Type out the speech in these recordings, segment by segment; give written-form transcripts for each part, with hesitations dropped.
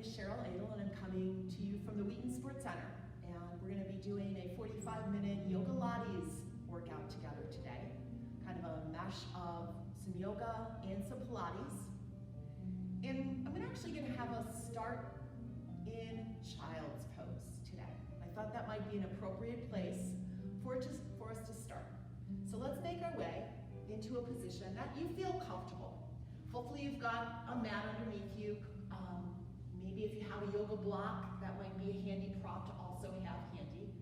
is Sheryl and I'm coming to you from the Wheaton Sports Center. And we're going to be doing a 45-minute YOGALATES workout together today. Kind of a mesh of some yoga and some Pilates. And I'm actually going to have us start in child's pose today. I thought that might be an appropriate place for us to start. So let's make our way into a position that you feel comfortable. Hopefully you've got a mat underneath you. Maybe if you have a yoga block, that might be a handy prop to also have handy.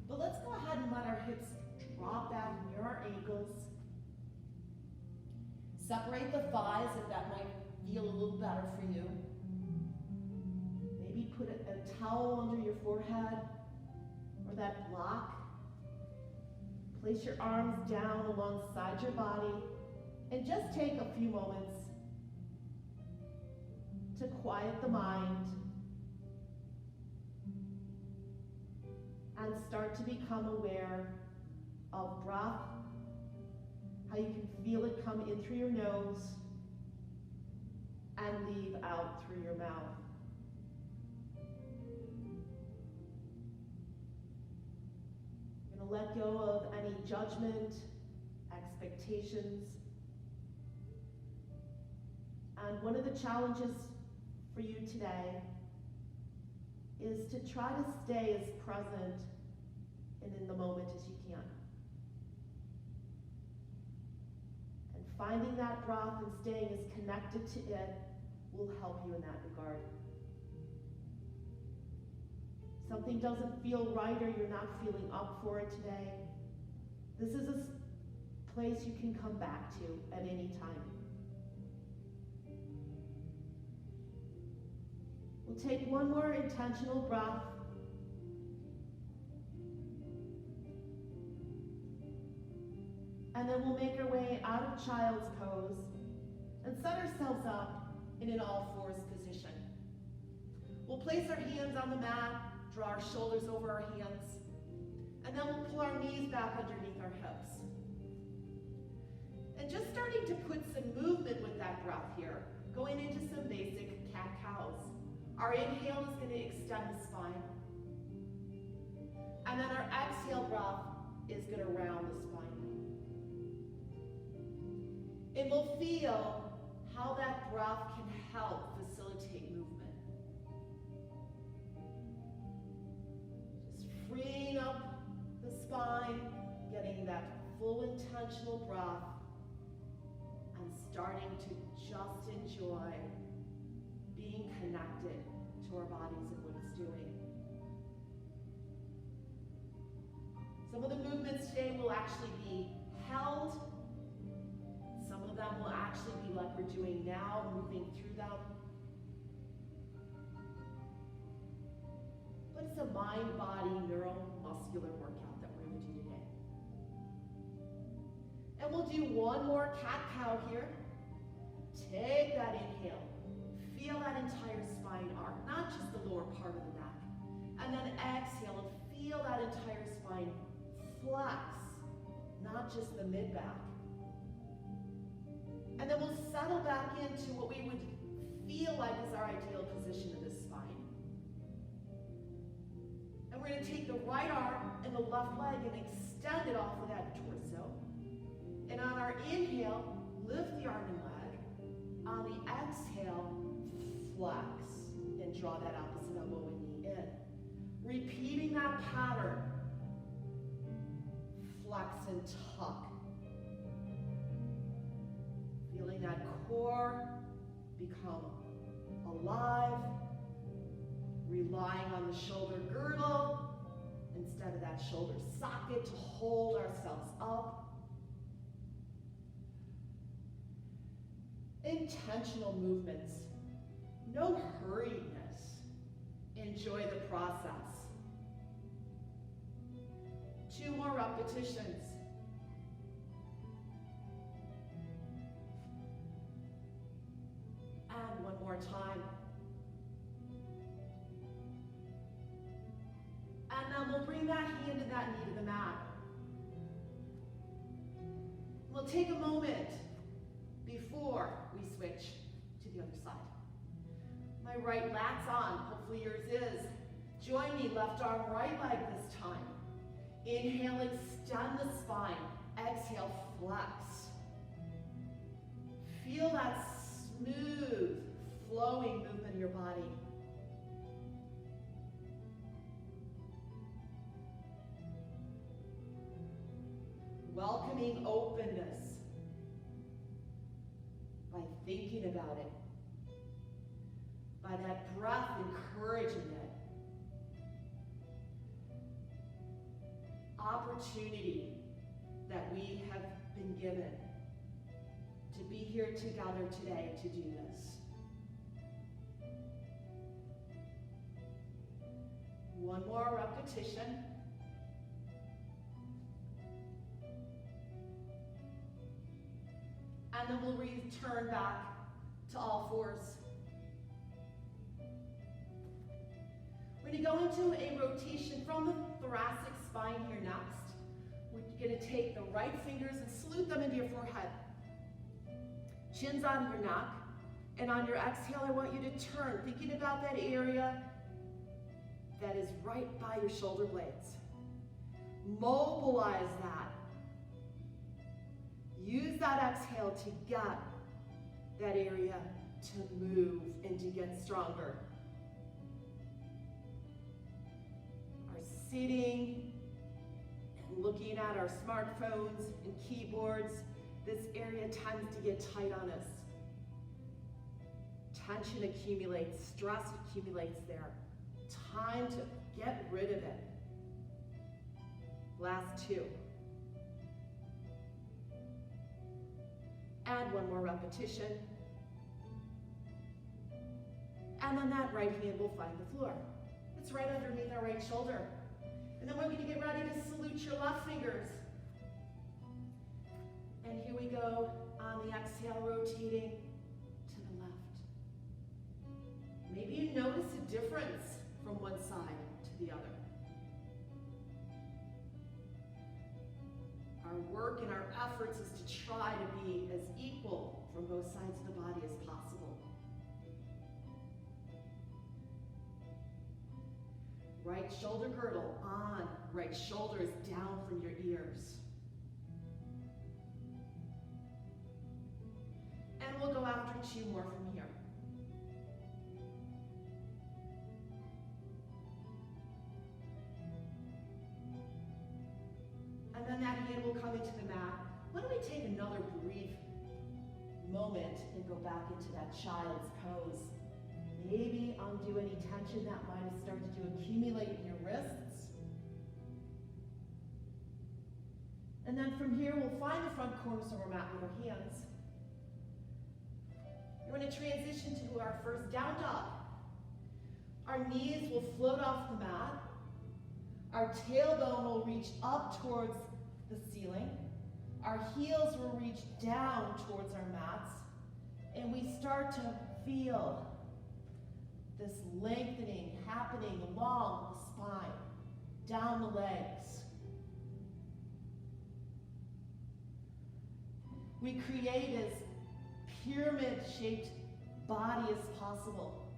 But let's go ahead and let our hips drop back near our ankles. Separate the thighs if that might feel a little better for you. Maybe put a towel under your forehead or that block. Place your arms down alongside your body and just take a few moments to quiet the mind and start to become aware of breath, how you can feel it come in through your nose and leave out through your mouth. You're going to let go of any judgment, expectations. And one of the challenges for you today is to try to stay as present and in the moment as you can. And finding that breath and staying as connected to it will help you in that regard. Something doesn't feel right or you're not feeling up for it today, this is a place you can come back to at any time. We'll take one more intentional breath. And then we'll make our way out of child's pose and set ourselves up in an all-fours position. We'll place our hands on the mat, draw our shoulders over our hands, and then we'll pull our knees back underneath our hips. And just starting to put some movement with that breath here, going into some basic cat-cows. Our inhale is going to extend the spine. And then our exhale breath is going to round the spine. And we'll feel how that breath can help facilitate movement. Just freeing up the spine, getting that full intentional breath, and starting to just enjoy being connected to our bodies and what it's doing. Some of the movements today will actually be held. Some of them will actually be like we're doing now, moving through them. But it's a mind-body neuromuscular workout that we're going to do today. And we'll do one more cat-cow here. Take that inhale. Feel that entire spine arc, not just the lower part of the neck. And then exhale and feel that entire spine flex, not just the mid-back. And then we'll settle back into what we would feel like is our ideal position of the spine. And we're going to take the right arm and the left leg and extend it off of that torso. And on our inhale, lift the arm and leg. On the exhale, flex and draw that opposite elbow and knee in. Repeating that pattern. Flex and tuck. Feeling that core become alive. Relying on the shoulder girdle instead of that shoulder socket to hold ourselves up. Intentional movements. No hurriedness. Enjoy the process. 2 more repetitions. And one more time. And then we'll bring that hand and that knee to the mat. We'll take a moment before we switch to the other side. My right lat's on, hopefully yours is. Join me, left arm, right leg this time. Inhale, extend the spine. Exhale, flex. Feel that smooth, flowing movement in your body. Welcoming openness by thinking about it, by that breath encouraging it. Opportunity that we have been given to be here together today to do this. One more repetition. And then we'll return back to all fours. We're going to go into a rotation from the thoracic spine here next. We're going to take the right fingers and salute them into your forehead. Chin's on your neck. And on your exhale, I want you to turn, thinking about that area that is right by your shoulder blades. Mobilize that. Use that exhale to get that area to move and to get stronger. Our sitting and looking at our smartphones and keyboards, this area tends to get tight on us. Tension accumulates, stress accumulates there. Time to get rid of it. Last two. And one more repetition. And then that right hand will find the floor. It's right underneath our right shoulder. And then we're going to get ready to salute your left fingers. And here we go on the exhale, rotating to the left. Maybe you notice a difference from one side to the other. Our work and our efforts is to try to be as equal from both sides of the body as possible. Right shoulder girdle on, right shoulder is down from your ears. And we'll go after two more from here. And then that hand will come into the mat. Why don't we take another brief moment and go back into that child's pose. Maybe undo any tension that might have started to accumulate in your wrists. And then from here, we'll find the front corners of our mat with our hands. We're going to transition to our first down dog. Our knees will float off the mat. Our tailbone will reach up towards the ceiling. Our heels will reach down towards our mats. And we start to feel this lengthening happening along the spine, down the legs. We create as pyramid-shaped body as possible.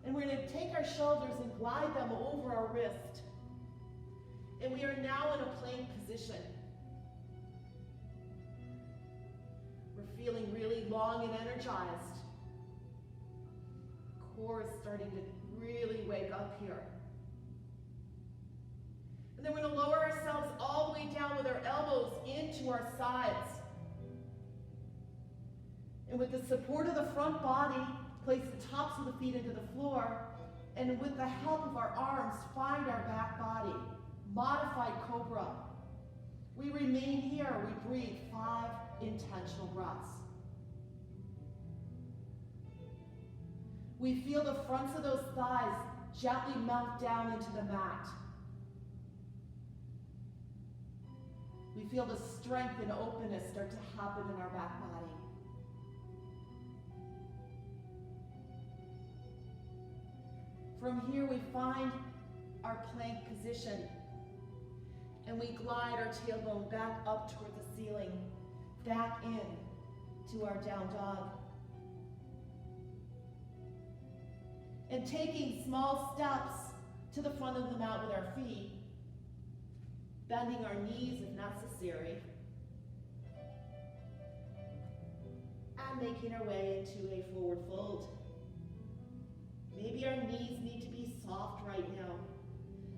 And we're going to take our shoulders and glide them over our wrist. And we are now in a plank position. We're feeling really long and energized. Core is starting to really wake up here. And then we're going to lower ourselves all the way down with our elbows into our sides. And with the support of the front body, place the tops of the feet into the floor. And with the help of our arms, find our back body. Modified cobra. We remain here. We breathe 5 intentional breaths. We feel the fronts of those thighs gently melt down into the mat. We feel the strength and openness start to happen in our back body. From here, we find our plank position, and we glide our tailbone back up toward the ceiling, back in to our down dog. And taking small steps to the front of the mat with our feet, bending our knees if necessary, and making our way into a forward fold. Maybe our knees need to be soft right now.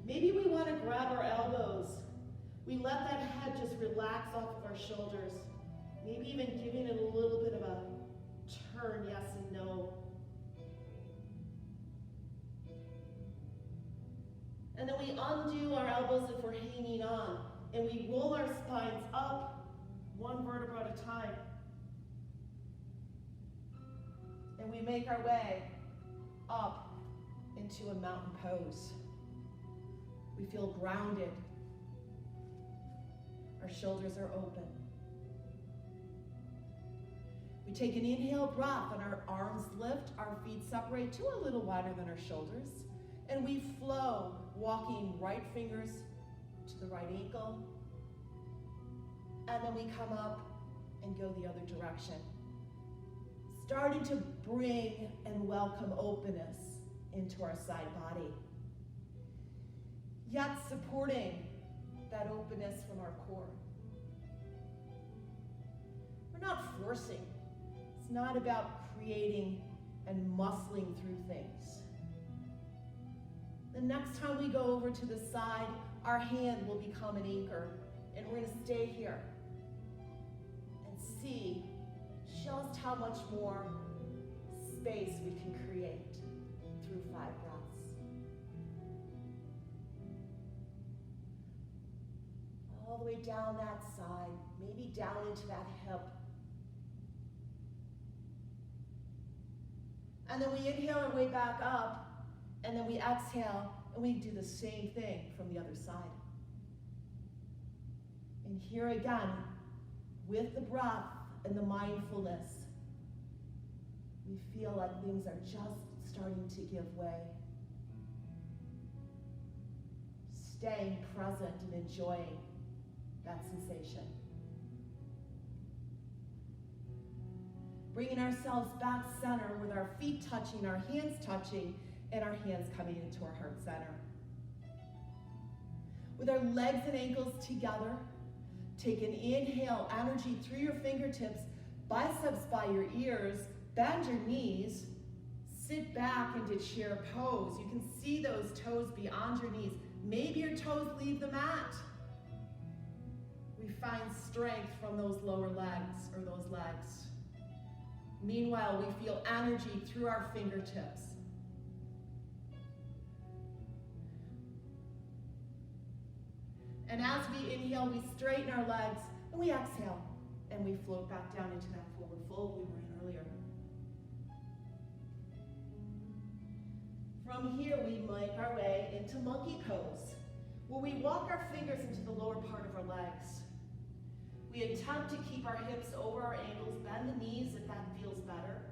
Maybe we want to grab our elbows. We let that head just relax off of our shoulders. Maybe even giving it a little bit of a turn, yes and no. And then we undo our elbows if we're hanging on, and we roll our spines up, one vertebra at a time. And we make our way up into a mountain pose. We feel grounded. Our shoulders are open. We take an inhale breath and our arms lift, our feet separate to a little wider than our shoulders, and we flow, walking right fingers to the right ankle, and then we come up and go the other direction, starting to bring and welcome openness into our side body, yet supporting that openness from our core. We're not forcing. It's not about creating and muscling through things. The next time we go over to the side, our hand will become an anchor, and we're going to stay here and see just how much more space we can create through 5 breaths. All the way down that side, maybe down into that hip. And then we inhale our way back up, and then we exhale, and we do the same thing from the other side. And here again, with the breath and the mindfulness, we feel like things are just starting to give way. Staying present and enjoying that sensation. Bringing ourselves back center with our feet touching, our hands touching, and our hands coming into our heart center. With our legs and ankles together, take an inhale, energy through your fingertips, biceps by your ears, bend your knees, sit back into chair pose. You can see those toes beyond your knees. Maybe your toes leave the mat. We find strength from those lower legs or those legs. Meanwhile, we feel energy through our fingertips. And as we inhale, we straighten our legs, and we exhale, and we float back down into that forward fold we were in earlier. From here, we make our way into monkey pose, where we walk our fingers into the lower part of our legs. We attempt to keep our hips over our ankles, bend the knees if that feels better,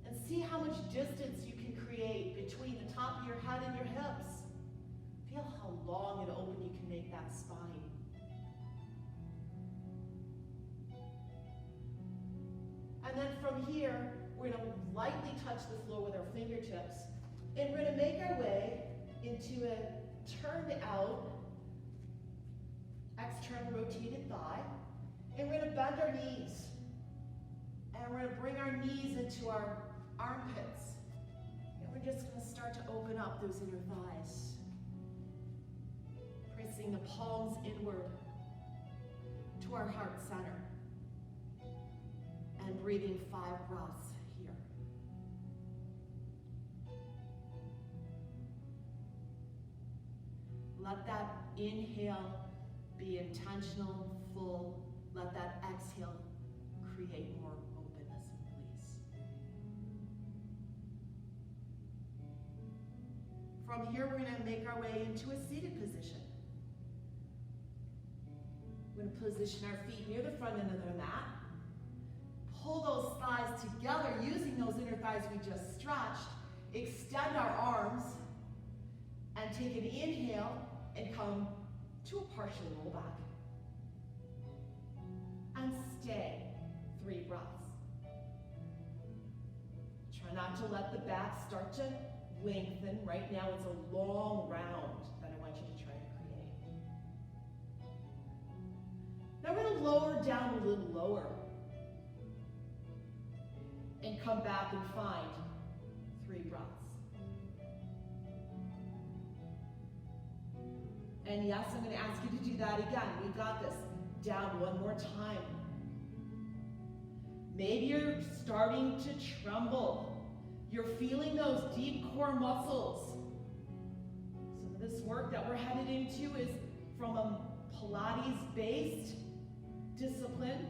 and see how much distance you can create between the top of your head and your hips. Feel how long and open you can make that spine. And then from here, we're going to lightly touch the floor with our fingertips, and we're going to make our way into a turned out, external rotated thigh, and we're going to bend our knees, and we're going to bring our knees into our armpits, and we're just going to start to open up those inner thighs, pressing the palms inward to our heart center, and breathing 5 breaths here. Let that inhale be intentional, full. Let that exhale create more openness and release. From here, we're going to make our way into a seated position. We're going to position our feet near the front end of the mat. Pull those thighs together using those inner thighs we just stretched. Extend our arms and take an inhale and come to a partial roll back. And stay 3 breaths. Try Try not to let the back start to lengthen. Right now it's a long round that I want you to try to create. Now we're going to lower down a little lower and come back and find 3 breaths. And yes, I'm going to ask you to do that again. We got this. Down one more time. Maybe you're starting to tremble. You're feeling those deep core muscles. Some of this work that we're headed into is from a Pilates-based discipline.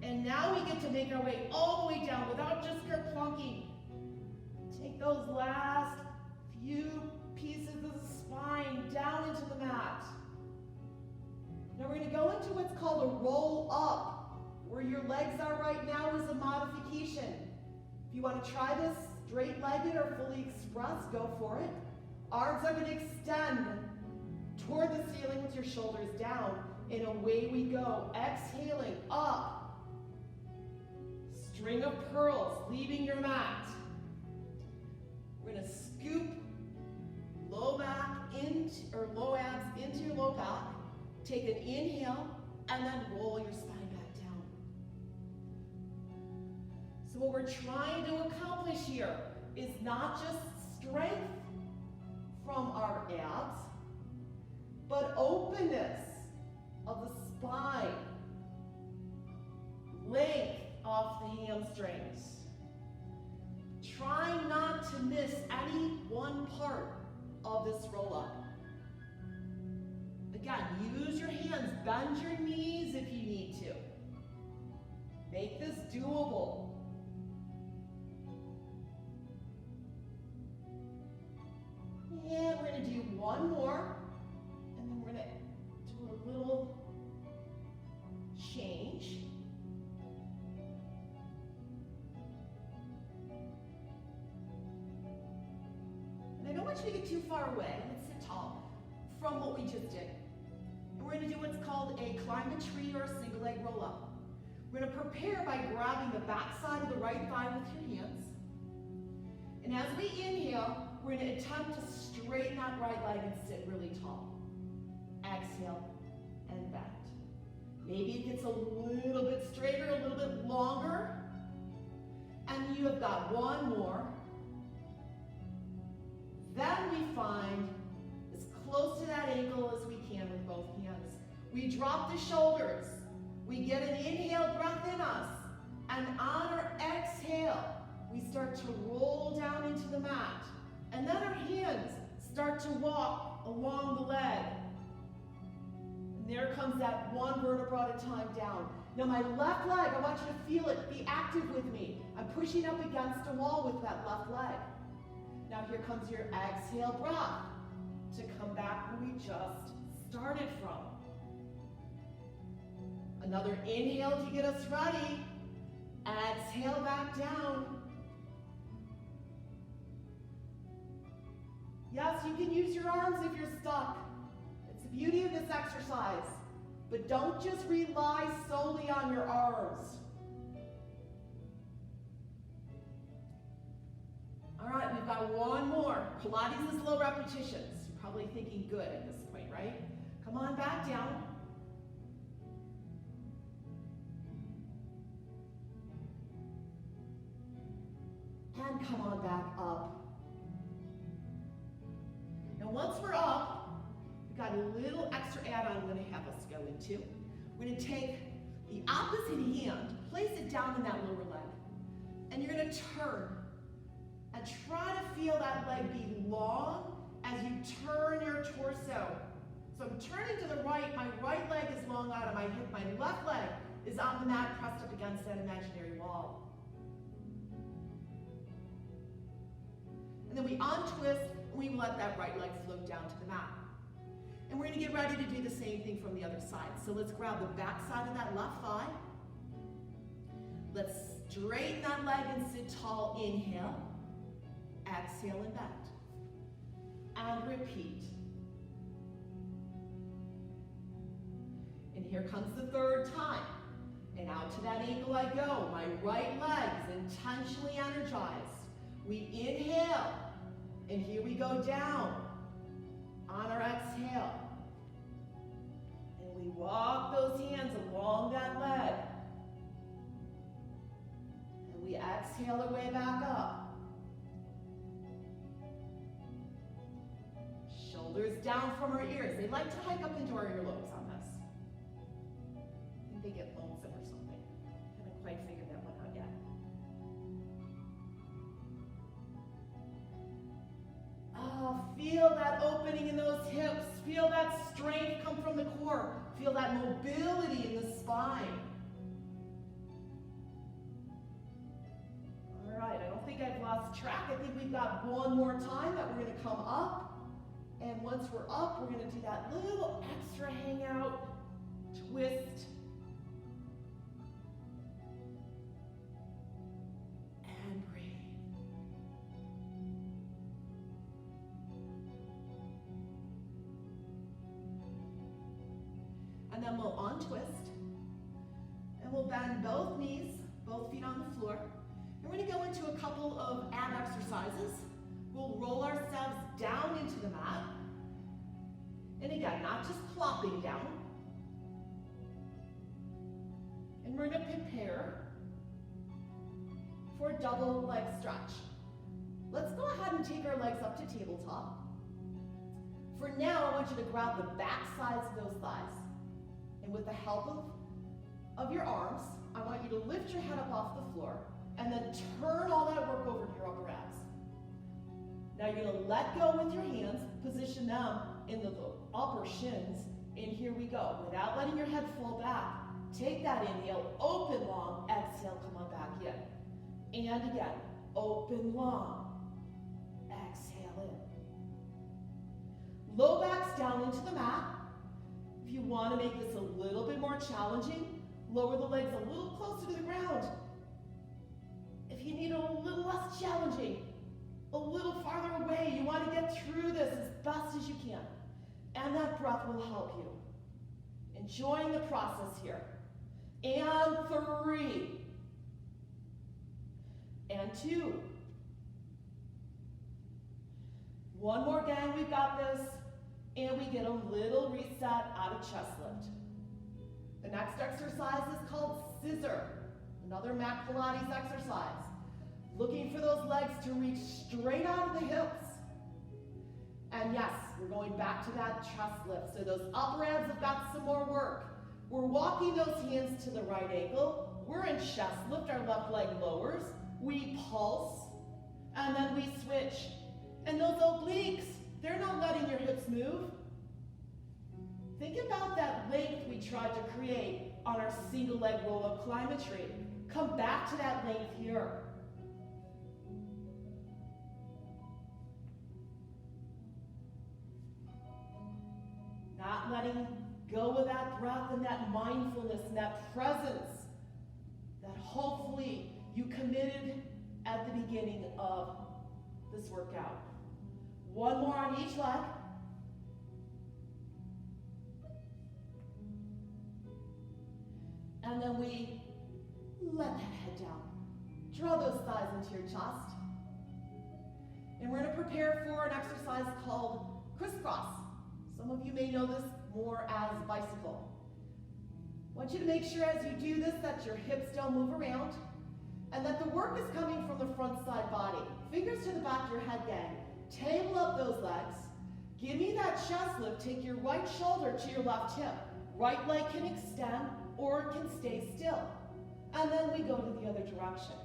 And now we get to make our way all the way down without just kerplunking. Take those last few pieces of the spine down into the mat. Now we're going to go into what's called a roll up. Where your legs are right now is a modification. If you want to try this straight-legged or fully expressed, go for it. Arms are going to extend toward the ceiling with your shoulders down, and away we go. Exhaling up. String of pearls, leaving your mat. We're going to scoop low back into, or low abs into your low back. Take an inhale, and then roll your spine back down. So what we're trying to accomplish here is not just strength from our abs, but openness of the spine, length off the hamstrings. Try not to miss any one part of this roll-up. Again, use your hands, bend your knees if you need to. Make this doable. And we're going to do one more, and then we're going to do a little change. And I don't want you to get too far away. Let's sit tall from what we just did. And we're going to do what's called a climb a tree or a single leg roll up. We're going to prepare by grabbing the back side of the right thigh with your hands. And as we inhale, we're going to attempt to straighten that right leg and sit really tall. Exhale and bend. Maybe it gets a little bit straighter, a little bit longer. And you have got one more. Then we find as close to that ankle as we can with both hands. We drop the shoulders. We get an inhale breath in us. And on our exhale, we start to roll down into the mat. And then our hands start to walk along the leg. And there comes that one vertebra at a time down. Now my left leg, I want you to feel it. Be active with me. I'm pushing up against a wall with that left leg. Now here comes your exhale breath to come back where we just started from. Another inhale to get us ready. Exhale back down. Yes, you can use your arms if you're stuck. It's the beauty of this exercise. But don't just rely solely on your arms. All right, we've got one more. Pilates is low repetitions. You're probably thinking good at this point, right? Come on back down. And come on back up. Now once we're up, we've got a little extra add-on I'm going to have us go into. We're going to take the opposite hand, place it down in that lower leg, and you're going to turn. And try to feel that leg be long as you turn your torso. So I'm turning to the right, my right leg is long out of my hip, my left leg is on the mat pressed up against that imaginary wall. And then we untwist and we let that right leg float down to the mat. And we're going to get ready to do the same thing from the other side. So let's grab the back side of that left thigh. Let's straighten that leg and sit tall. Inhale. Exhale and bend. And repeat. And here comes the third time. And out to that ankle I go. My right leg is intentionally energized. We inhale, and here we go down on our exhale. And we walk those hands along that leg. And we exhale our way back up. Shoulders down from our ears. They like to hike up into our earlobes on this. I think they get lonesome or something. Haven't quite figured that one out yet. Oh, feel that opening in those hips. Feel that strength come from the core. Feel that mobility in the spine. All right, I don't think I've lost track. I think we've got one more time that we're going to come up. And once we're up, we're going to do that little extra hangout, twist, and breathe. And then we'll untwist, and we'll bend both knees, both feet on the floor. And we're going to go into a couple of ab exercises. We'll roll ourselves down into the mat. And again, not just plopping down. And we're going to prepare for a double leg stretch. Let's go ahead and take our legs up to tabletop. For now, I want you to grab the back sides of those thighs. And with the help of your arms, I want you to lift your head up off the floor and then turn all that work over to your upper abs. Now you're going to let go with your hands, position them in the upper shins, and here we go. Without letting your head fall back, take that inhale, open long, exhale, come on back in. And again, open long, exhale in. Low backs down into the mat. If you want to make this a little bit more challenging, lower the legs a little closer to the ground. If you need it a little less challenging, a little farther away, you want to get through this as best as you can. And that breath will help you. Enjoying the process here. And 3. And 2. One more, gang, we've got this. And we get a little reset out of chest lift. The next exercise is called scissor. Another mat Pilates exercise. Looking for those legs to reach straight out of the hips. And yes, we're going back to that chest lift. So those upper abs have got some more work. We're walking those hands to the right ankle. We're in chest lift, our left leg lowers. We pulse, and then we switch. And those obliques, they're not letting your hips move. Think about that length we tried to create on our single leg roll-up climb a tree. Come back to that length here. Not letting go of that breath and that mindfulness and that presence that hopefully you committed at the beginning of this workout. One more on each leg. And then we let that head down. Draw those thighs into your chest. And we're going to prepare for an exercise called crisscross. Some of you may know this more as bicycle. I want you to make sure as you do this that your hips don't move around and that the work is coming from the front side body. Fingers to the back of your head, gang. Table up those legs. Give me that chest lift. Take your right shoulder to your left hip. Right leg can extend or it can stay still. And then we go to the other direction.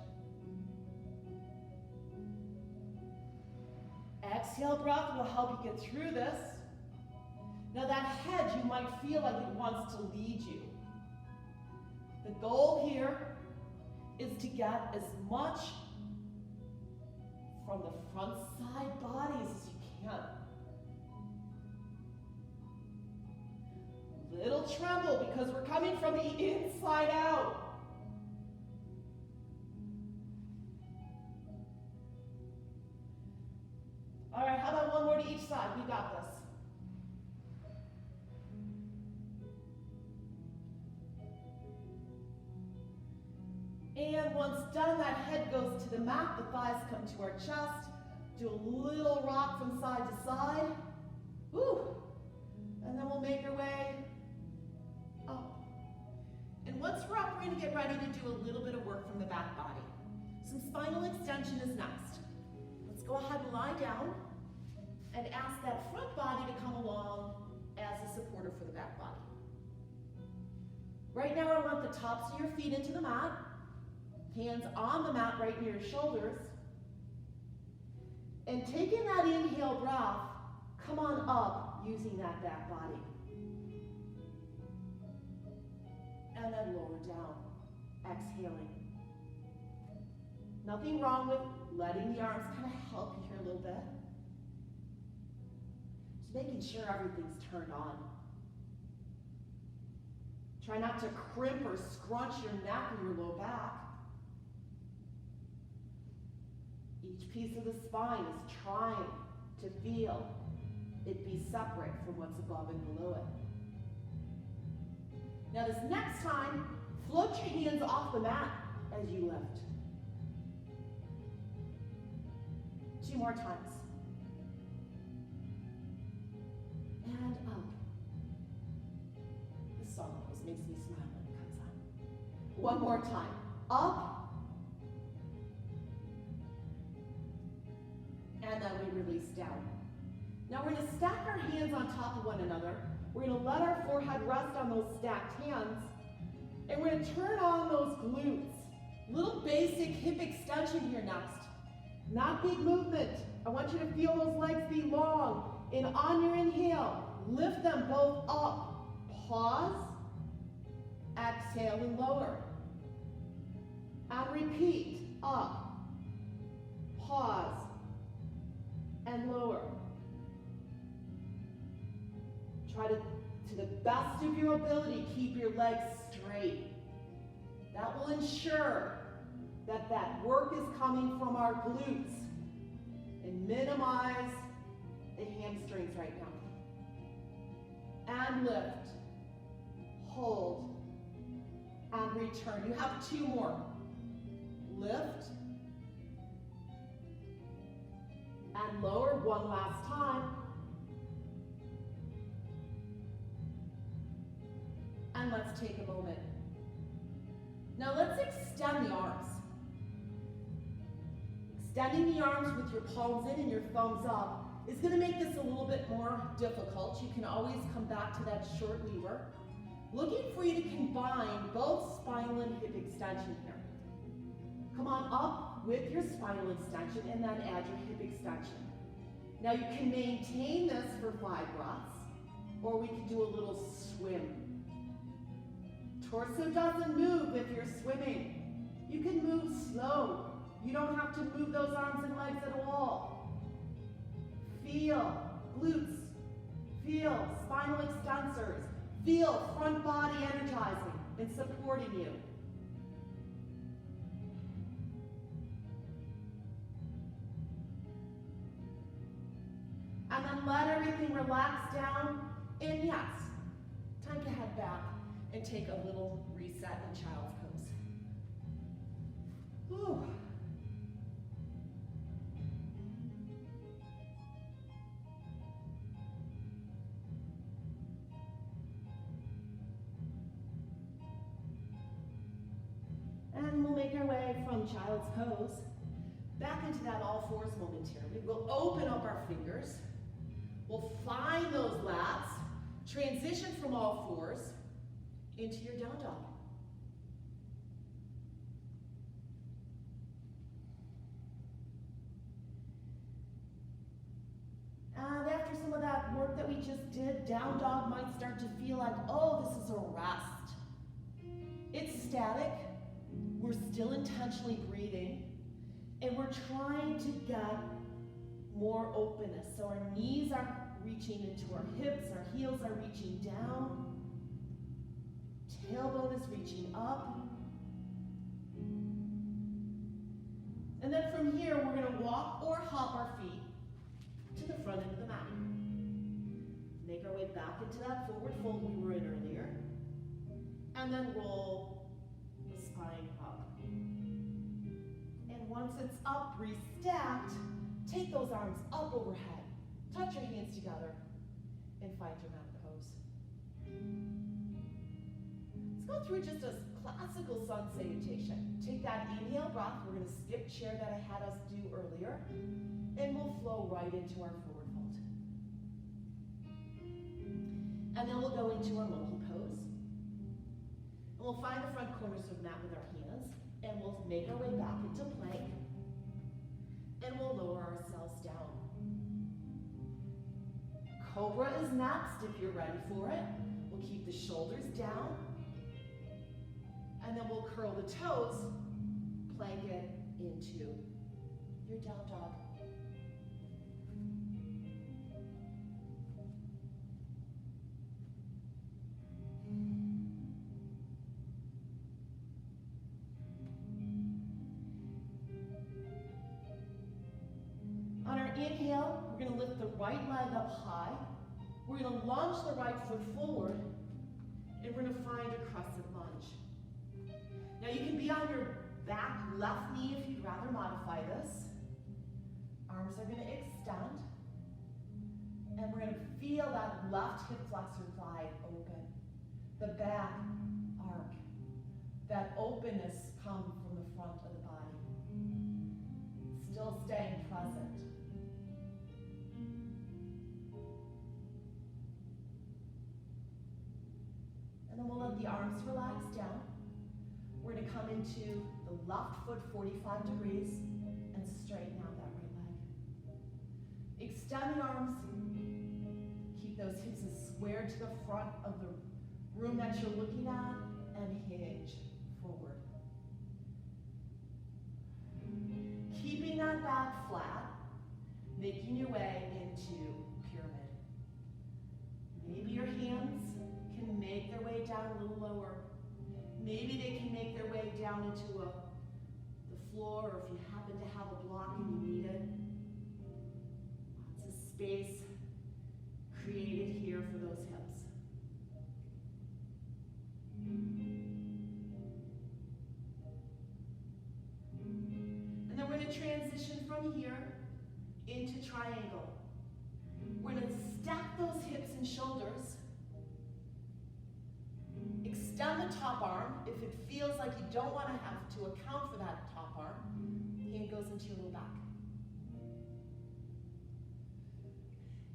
Exhale breath will help you get through this. Now that head, you might feel like it wants to lead you. The goal here is to get as much from the front side bodies as you can. Little tremble because we're coming from the inside out. All right, how about one more to each side? We got this. And once done, that head goes to the mat, the thighs come to our chest. Do a little rock from side to side. Woo! And then we'll make our way up. And once we're up, we're going to get ready to do a little bit of work from the back body. Some spinal extension is next. Let's go ahead and lie down and ask that front body to come along as a supporter for the back body. Right now, I want the tops of your feet into the mat, hands on the mat right near your shoulders. And taking that inhale breath, come on up using that back body. And then lower down, exhaling. Nothing wrong with letting the arms kind of help you here a little bit. Just making sure everything's turned on. Try not to crimp or scrunch your neck or your low back. Each piece of the spine is trying to feel it be separate from what's above and below it. Now this next time, float your hands off the mat as you lift. 2 more times. And up. This song always makes me smile when it comes on. 1 more time. Up. And then we release down. Now we're going to stack our hands on top of one another. We're going to let our forehead rest on those stacked hands. And we're going to turn on those glutes. Little basic hip extension here next. Not big movement. I want you to feel those legs be long. And on your inhale, lift them both up. Pause. Exhale and lower. And repeat. Up. Pause. And lower. Try to the best of your ability, keep your legs straight. That will ensure that that work is coming from our glutes and minimize the hamstrings right now. And lift, hold, and return. You have 2 more. Lift, and lower 1 last time. And let's take a moment. Now let's extend the arms. Extending the arms with your palms in and your thumbs up is going to make this a little bit more difficult. You can always come back to that short lever. Looking for you to combine both spinal and hip extension here. Come on up with your spinal extension and then add your hip extension. Now you can maintain this for 5 breaths, or we can do a little swim. Torso doesn't move if you're swimming. You can move slow. You don't have to move those arms and legs at all. Feel glutes. Feel spinal extensors. Feel front body energizing and supporting you. And then let everything relax down. And yes, time to head back and take a little reset in child's pose. Whew. And we'll make our way from child's pose back into that all fours momentarily. We'll open up our fingers. We'll find those lats, transition from all fours into your down dog. And after some of that work that we just did, down dog might start to feel like, oh, this is a rest. It's static. We're still intentionally breathing. And we're trying to get more openness. So our knees are reaching into our hips, our heels are reaching down. Tailbone is reaching up. And then from here, we're going to walk or hop our feet to the front end of the mat. Make our way back into that forward fold we were in earlier. And then roll the spine up. once it's up, restacked, take those arms up overhead. Touch your hands together and find your mountain pose. Let's go through just a classical sun salutation. Take that inhale breath. We're going to skip chair that I had us do earlier, and we'll flow right into our forward fold. And then we'll go into our monkey pose. And we'll find the front corners of the mat with our hands, and we'll make our way back into plank, and we'll lower ourselves down. Cobra is next if you're ready for it. We'll keep the shoulders down, and then we'll curl the toes, plank it into your down dog. On our inhale, we're going to lift the right leg up high. We're going to launch the right foot forward, and we're going to find a crescent lunge. Now you can be on your back left knee if you'd rather modify this. Arms are going to extend, and we're going to feel that left hip flexor thigh open. The back arc. That openness come from the front of the body. Still staying present. And then we'll let the arms relax down. We're going to come into the left foot 45 degrees and straighten out that right leg. Extend the arms. Keep those hips as square to the front of the room that you're looking at, and hinge forward. Keeping that back flat, making your way into pyramid. Maybe your hands can make their way down a little lower. Maybe they can make their way down into the floor, or if you happen to have a block and you need it. Lots of space created here for those hips. And then we're going to transition from here into triangle. We're going to stack those hips and shoulders. Extend the top arm. If it feels like you don't want to have to account for that top arm, hand goes into your low back.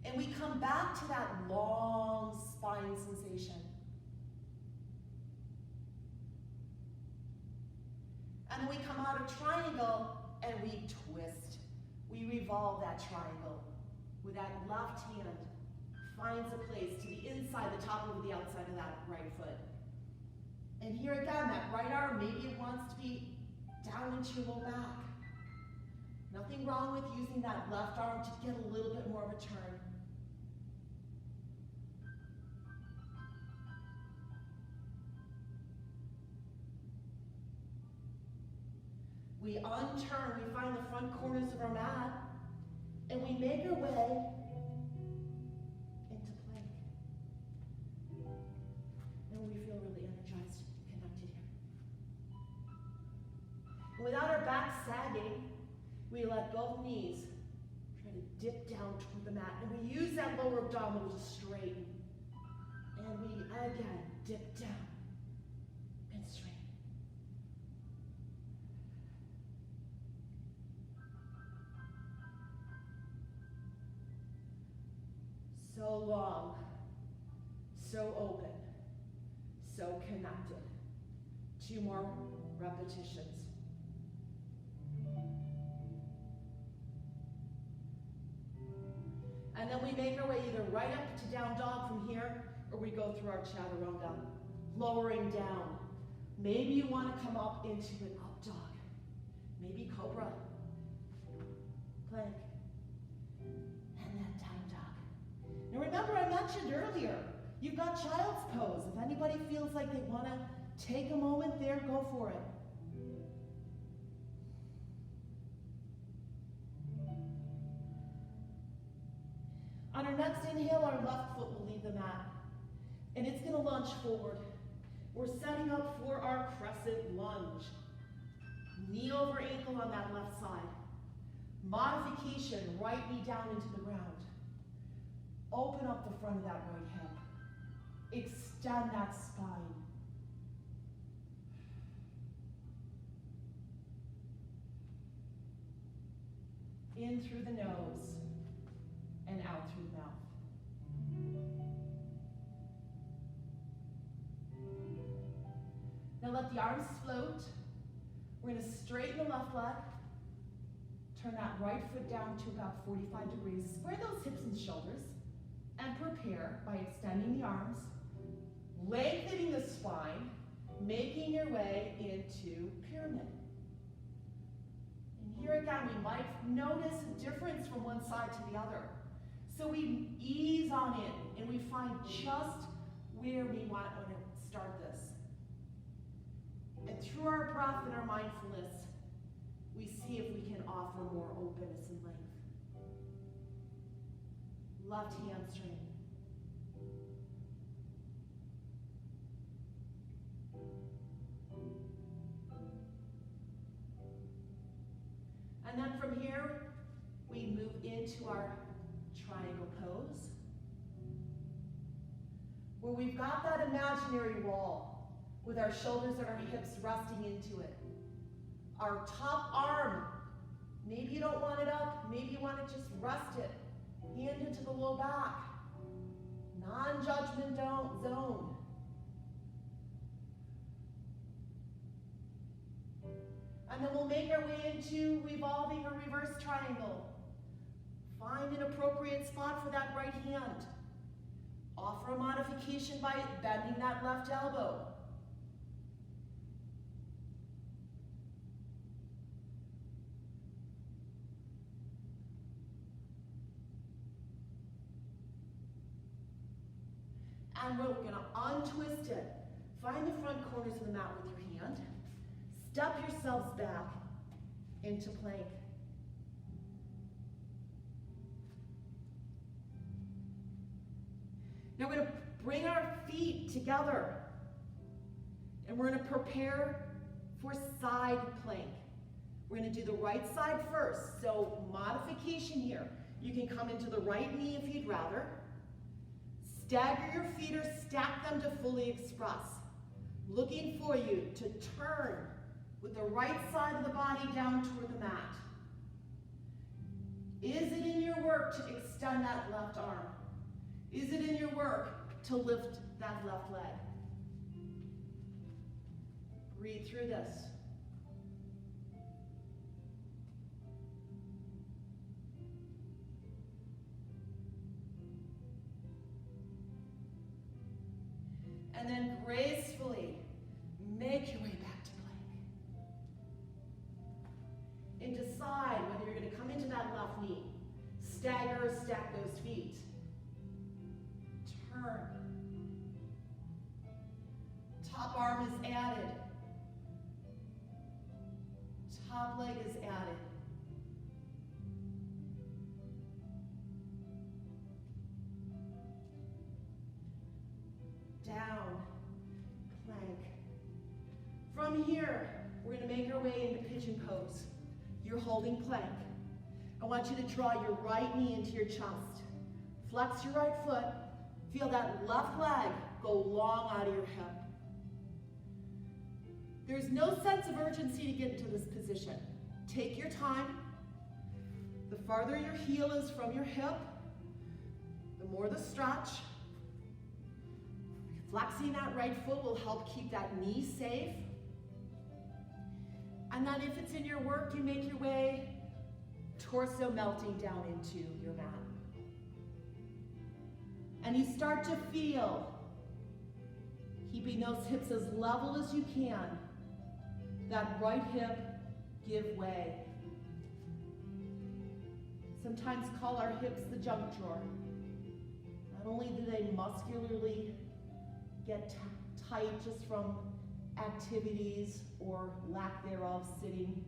And we come back to that long spine sensation. And then we come out of triangle and we twist. We revolve that triangle with that left hand finds a place to the inside, the top over the outside of that right foot. And here again, that right arm, maybe it wants to be down into your low back. Nothing wrong with using that left arm to get a little bit more of a turn. We unturn, we find the front corners of our mat, and we make our way into plank. And we feel really energized, connected here. Without our back sagging, we let both knees try to dip down toward the mat, and we use that lower abdominal to straighten. And we again dip down and straighten. So long, so open, so connected. 2 more repetitions. And then we make our way either right up to down dog from here, or we go through our chaturanga, lowering down. Maybe you want to come up into an up dog. Maybe cobra, plank, and then down dog. Now remember, I mentioned earlier, you've got child's pose. If anybody feels like they want to take a moment there, go for it. On our next inhale, our left foot will leave the mat, and it's going to lunge forward. We're setting up for our crescent lunge. Knee over ankle on that left side. Modification, right knee down into the ground. Open up the front of that right hip. Extend that spine. In through the nose and out through the mouth. Now let the arms float. We're going to straighten the left leg. Turn that right foot down to about 45 degrees. Square those hips and shoulders. And prepare by extending the arms, lengthening the spine, making your way into pyramid. And here again, we might notice a difference from one side to the other. So we ease on in, and we find just where we want to start this. And through our breath and our mindfulness, we see if we can offer more openness and length. Left hamstring. And then from here, we move into our triangle pose, where we've got that imaginary wall with our shoulders and our hips resting into it. Our top arm, maybe you don't want it up, maybe you want to just rest it. Hand into the low back. Non-judgment zone. And then we'll make our way into revolving or reverse triangle. Find an appropriate spot for that right hand. Offer a modification by bending that left elbow. And we're going to untwist it. Find the front corners of the mat with your hand. Step yourselves back into plank. Now we're going to bring our feet together. And we're going to prepare for side plank. We're going to do the right side first. So modification here. You can come into the right knee if you'd rather. Stagger your feet or stack them to fully express. Looking for you to turn with the right side of the body down toward the mat. Is it in your work to extend that left arm? Is it in your work to lift that left leg? Breathe through this. And then gracefully make your way back to plank. And decide whether you're going to come into that left knee, stagger or stack those feet. Turn. Top arm is added. Top leg is added. Down, plank. From here, we're going to make our way into pigeon pose. You're holding plank. I want you to draw your right knee into your chest. Flex your right foot. Feel that left leg go long out of your hip. There's no sense of urgency to get into this position. Take your time. The farther your heel is from your hip, the more the stretch. Flexing that right foot will help keep that knee safe. And then if it's in your work, you make your way torso melting down into your mat. And you start to feel, keeping those hips as level as you can, that right hip give way. Sometimes call our hips the junk drawer. Not only do they muscularly get tight just from activities or lack thereof sitting,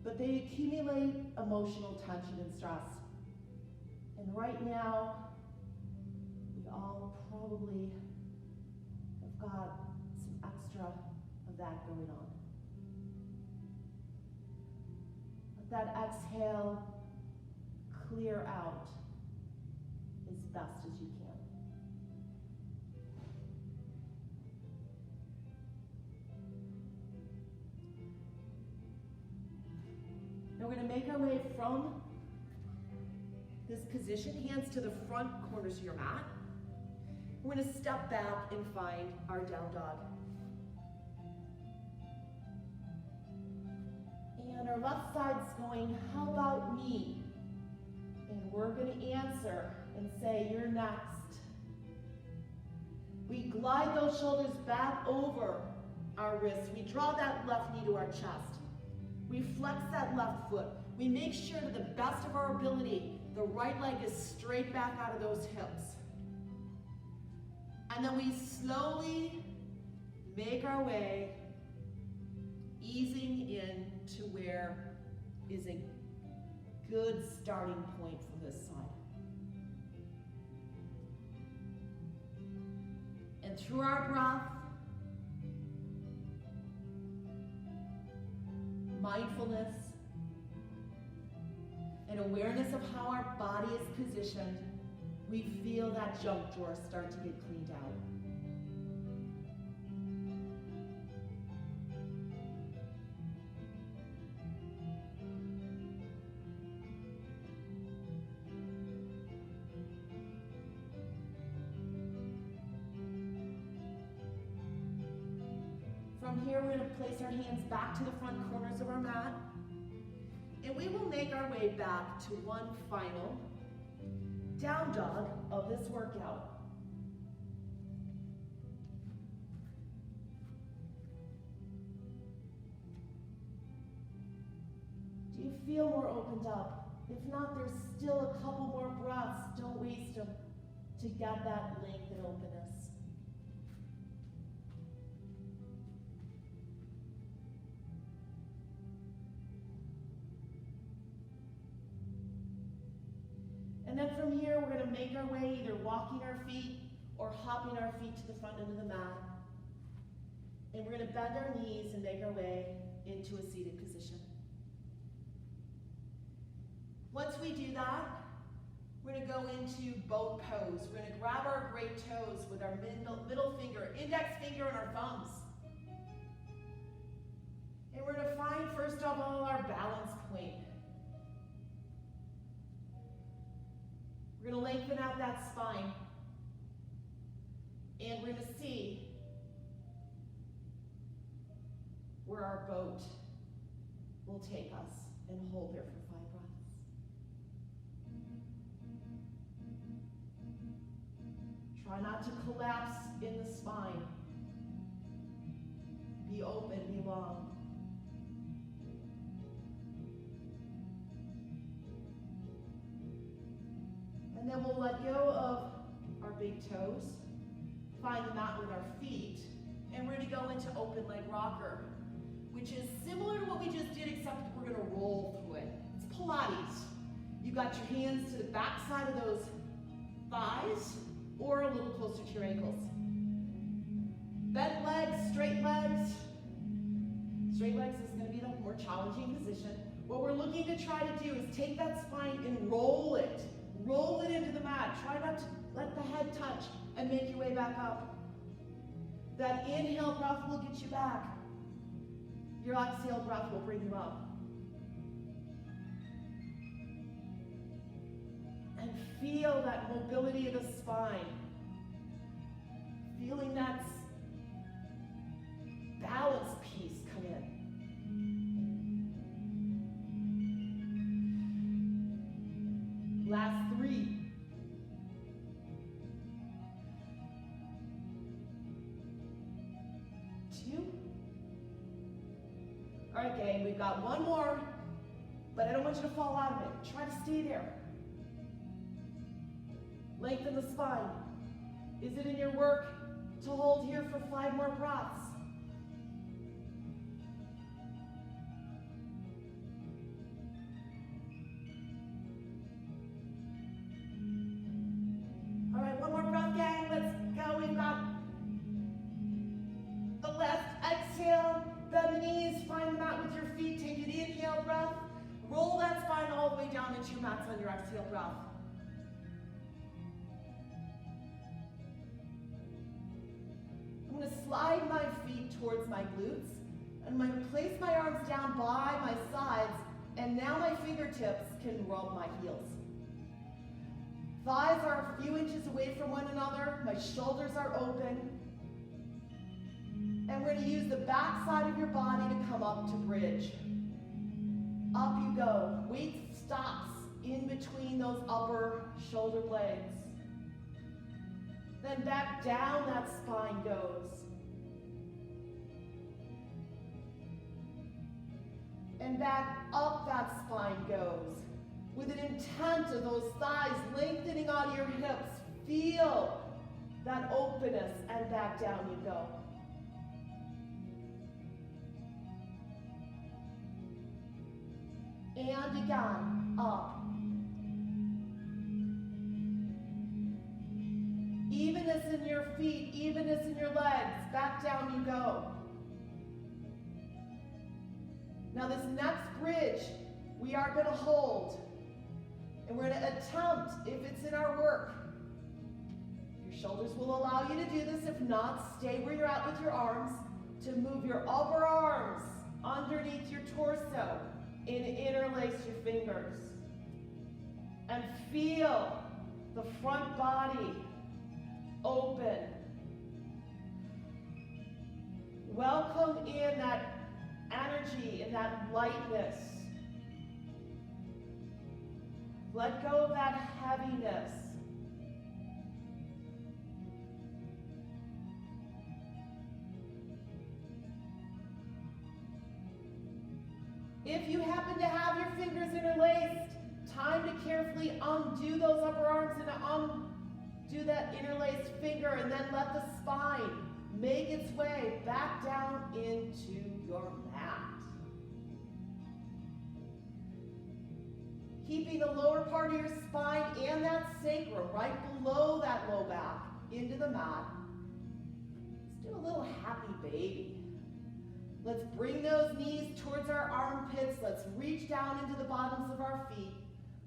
but they accumulate emotional tension and stress. And right now, we all probably have got some extra of that going on. that exhale, clear out as best as you can. Now we're going to make our way from this position, hands to the front corners of your mat. We're going to step back and find our down dog. And our left side's going, how about me? And we're going to answer and say, you're next. We glide those shoulders back over our wrists. We draw that left knee to our chest. We flex that left foot. We make sure to the best of our ability, the right leg is straight back out of those hips. And then we slowly make our way, easing in to where is a good starting point from this side. And through our breath, mindfulness, and awareness of how our body is positioned, we feel that jump drawer start to get cleaned out. From here, we're going to place our hands back to the front corners of our mat, and we will make our way back to one final down dog of this workout. Do you feel more opened up? If not, there's still a couple more breaths. Don't waste them to get that length and openness. And then from here, we're going to make our way either walking our feet or hopping our feet to the front end of the mat. And we're going to bend our knees and make our way into a seated position. Once we do that, we're going to go into boat pose. We're going to grab our great toes with our middle finger, index finger, and our thumbs. And we're going to find, first of all, our balance point. We're going to lengthen out that spine, and we're going to see where our boat will take us, and hold there for 5 breaths. Try not to collapse in the spine. Be open, be long. And then we'll let go of our big toes, find the mat with our feet, and we're going to go into open leg rocker, which is similar to what we just did, except we're going to roll through it. It's Pilates. You got your hands to the back side of those thighs, or a little closer to your ankles. Bent legs, straight legs. Straight legs is going to be the more challenging position. What we're looking to try to do is take that spine and roll it. Roll it into the mat. Try not to let the head touch and make your way back up. That inhale breath will get you back. Your exhale breath will bring you up. And feel that mobility of the spine. Feeling that balance piece come in. Last 3. 2. All right, gang, we've got one more, but I don't want you to fall out of it. Try to stay there. Lengthen the spine. Is it in your work to hold here for 5 more breaths? All right, one more breath, gang. Let's go. We've got the left exhale. Bend the knees. Find the mat with your feet. Take an inhale breath. Roll that spine all the way down into your mats on your exhale breath. I'm going to slide my feet towards my glutes. I'm going to place my arms down by my sides, and now my fingertips can rub my heels. Thighs are a few inches away from one another. My shoulders are open. And we're going to use the back side of your body to come up to bridge. Up you go. Weight stops in between those upper shoulder blades. Then back down that spine goes. And back up that spine goes. With an intent of those thighs lengthening out of your hips. Feel that openness, and back down you go. And again, up. Evenness in your feet, evenness in your legs. Back down you go. Now this next bridge, we are going to hold. And we're going to attempt, if it's in our work, your shoulders will allow you to do this. If not, stay where you're at with your arms, to move your upper arms underneath your torso and interlace your fingers. And feel the front body open. Welcome in that energy and that lightness. Let go of that heaviness. If you happen to have your fingers interlaced, time to carefully undo those upper arms and undo that interlaced finger, and then let the spine make its way back down into your mat. Keeping the lower part of your spine and that sacrum right below that low back into the mat. Let's do a little happy baby. Let's bring those knees towards our armpits. Let's reach down into the bottoms of our feet.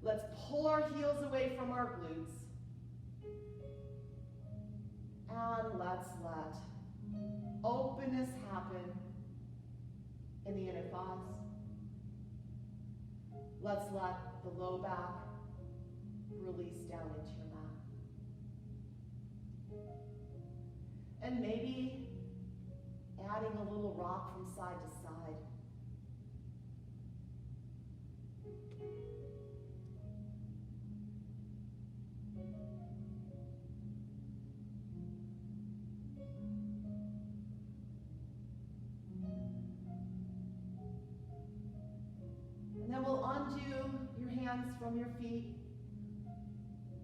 Let's pull our heels away from our glutes. And let's let openness happen in the inner thighs. Let's let the low back release down into your mat. And maybe adding a little rock from side to side. And then we'll undo your hands from your feet.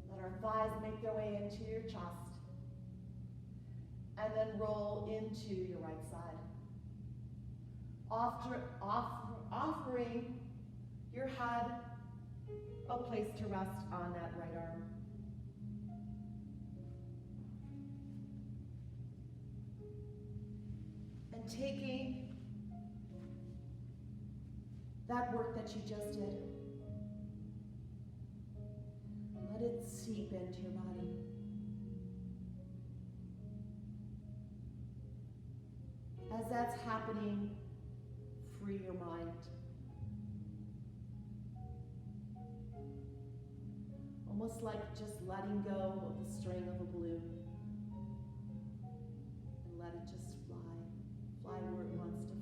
Let our thighs make their way into your chest. And then roll into your right side. Offering your head a place to rest on that right arm. And taking that work that you just did, let it seep into your body. As that's happening, free your mind. Almost like just letting go of the string of a balloon. And let it just fly. Fly where it wants to fly.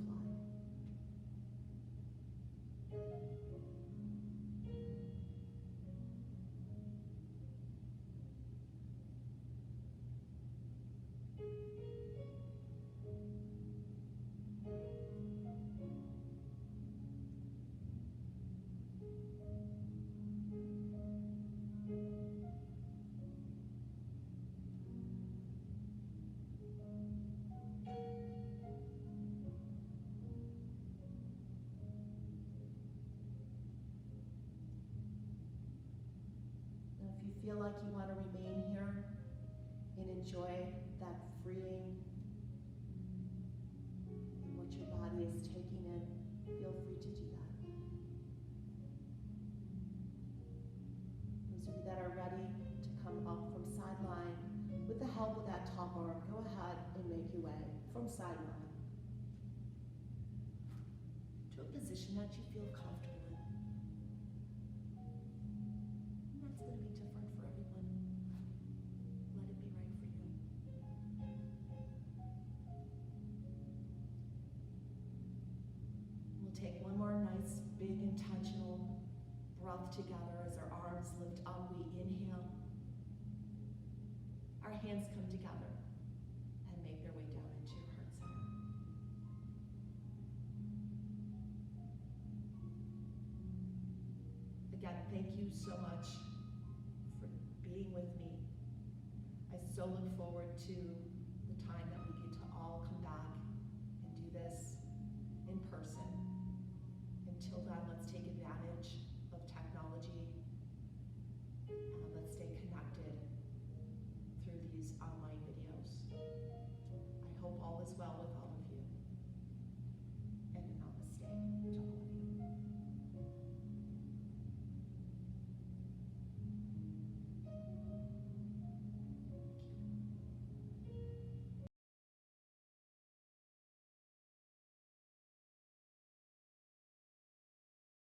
Feel like you want to remain here and enjoy that freeing and what your body is taking in, feel free to do that. side lie to a position that you feel comfortable in. And that's going to be different for everyone. Let it be right for you. We'll take one more nice, big, intentional breath together as our arms lift up. We inhale. Our hands come together and make their way down into your heart center. Again, thank you so much for being with me. I so look forward to the time that we get to all come back and do this in person. Until then, let's take advantage of technology and let's stay connected through these online videos. I hope all is well with